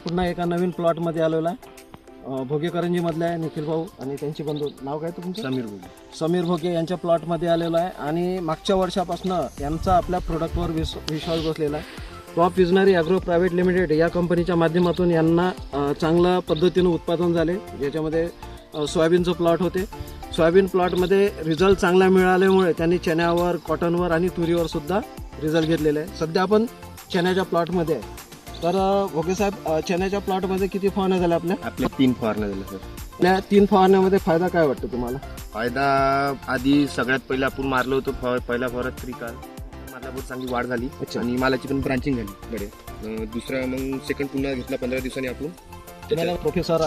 पुन्हा एका नवीन प्लॉटमध्ये आलेलो आहे. भोगेकरंजीमधले आहे निखिल भाऊ आणि त्यांचे बंधू. नाव काय तुमचं? समीर भोगे यांच्या प्लॉटमध्ये आलेलो आहे आणि मागच्या वर्षापासून यांचा आपल्या प्रोडक्टवर विश्वास बसलेला आहे. Top visionary agro private limited या कंपनीच्या माध्यमातून यांना चांगल्या पद्धतीनं उत्पादन झाले. ज्याच्यामध्ये सोयाबीनचं प्लॉट होते. सोयाबीन प्लॉटमध्ये रिझल्ट चांगला मिळाल्यामुळे त्यांनी चण्यावर, कॉटनवर आणि तुरीवर सुद्धा रिझल्ट घेतलेले आहे. सध्या आपण चण्याच्या प्लॉटमध्ये आहे. तर भोगे साहेब, चण्याच्या प्लॉटमध्ये किती फवारण्या झाल्या आपल्या 3 फवारण्या झाल्या सर. आपल्या 3 फवारण्यामध्ये फायदा काय वाटतो तुम्हाला? फायदा आधी सगळ्यात पहिले आपण मारलो होतो पहिला फवारात त्रिकाल मारला, बहुत चांगली वाढ झाली आणि मालाची पण ब्रांचिंग झाली बरे. दुसरा मग सेकंड पुन्हा घेतला 15 दिवसांनी आपण. प्रोफेसर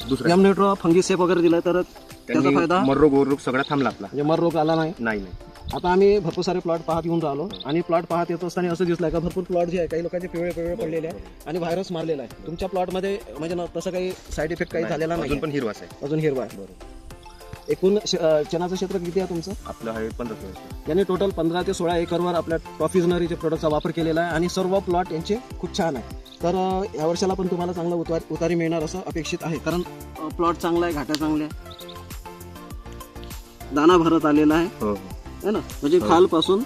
दुसरा एमनेट्रो फंगीसेप वगैरे दिलं तर त्याचा फायदा मर रोग सगळा थांबला आपला. म्हणजे मर रोग आला नाही. नाही. आता आम्ही भरपूर सारे प्लॉट पाहत येऊन राहिलो आणि प्लॉट पाहत येत असताना असं दिसलं का भरपूर प्लॉट जे आहे काही लोकांचे पिवळे पडलेले आहे आणि व्हायरस मारलेला आहे. तुमच्या प्लॉटमध्ये म्हणजे तसं काही साईड इफेक्ट काही झालेला नाही. अजून पण हिरवाच आहे. अजून हिरवा आहे. बरोबर. एकूण चण्याचं क्षेत्र किती आहे तुमचं? आपलं आहे 15. यांनी टोटल 15 ते 16 एकरवर आपल्या टॉप विजनरीचे प्रोडक्टचा वापर केलेला आहे आणि सर्व प्लॉट यांचे खूप छान आहे. तर या वर्षाला पण तुम्हाला चांगला उतारी मिळणार असं अपेक्षित आहे. कारण प्लॉट चांगला आहे, घाट्या चांगल्या आहे, दाना भरत आलेला आहे है ना. म्हणजे खालपासून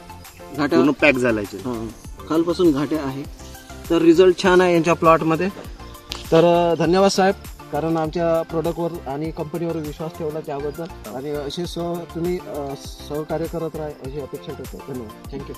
घाट्या पॅक झालाय. खालपासून घाट्या आहे. तर रिझल्ट छान आहे यांच्या प्लॉटमध्ये. तर धन्यवाद साहेब, कारण आमच्या प्रोडक्टवर आणि कंपनीवर विश्वास ठेवला त्याबद्दल आणि असे तुम्ही सहकार्य करत राहा अशी अपेक्षा करतो. धन्यवाद. थँक्यू.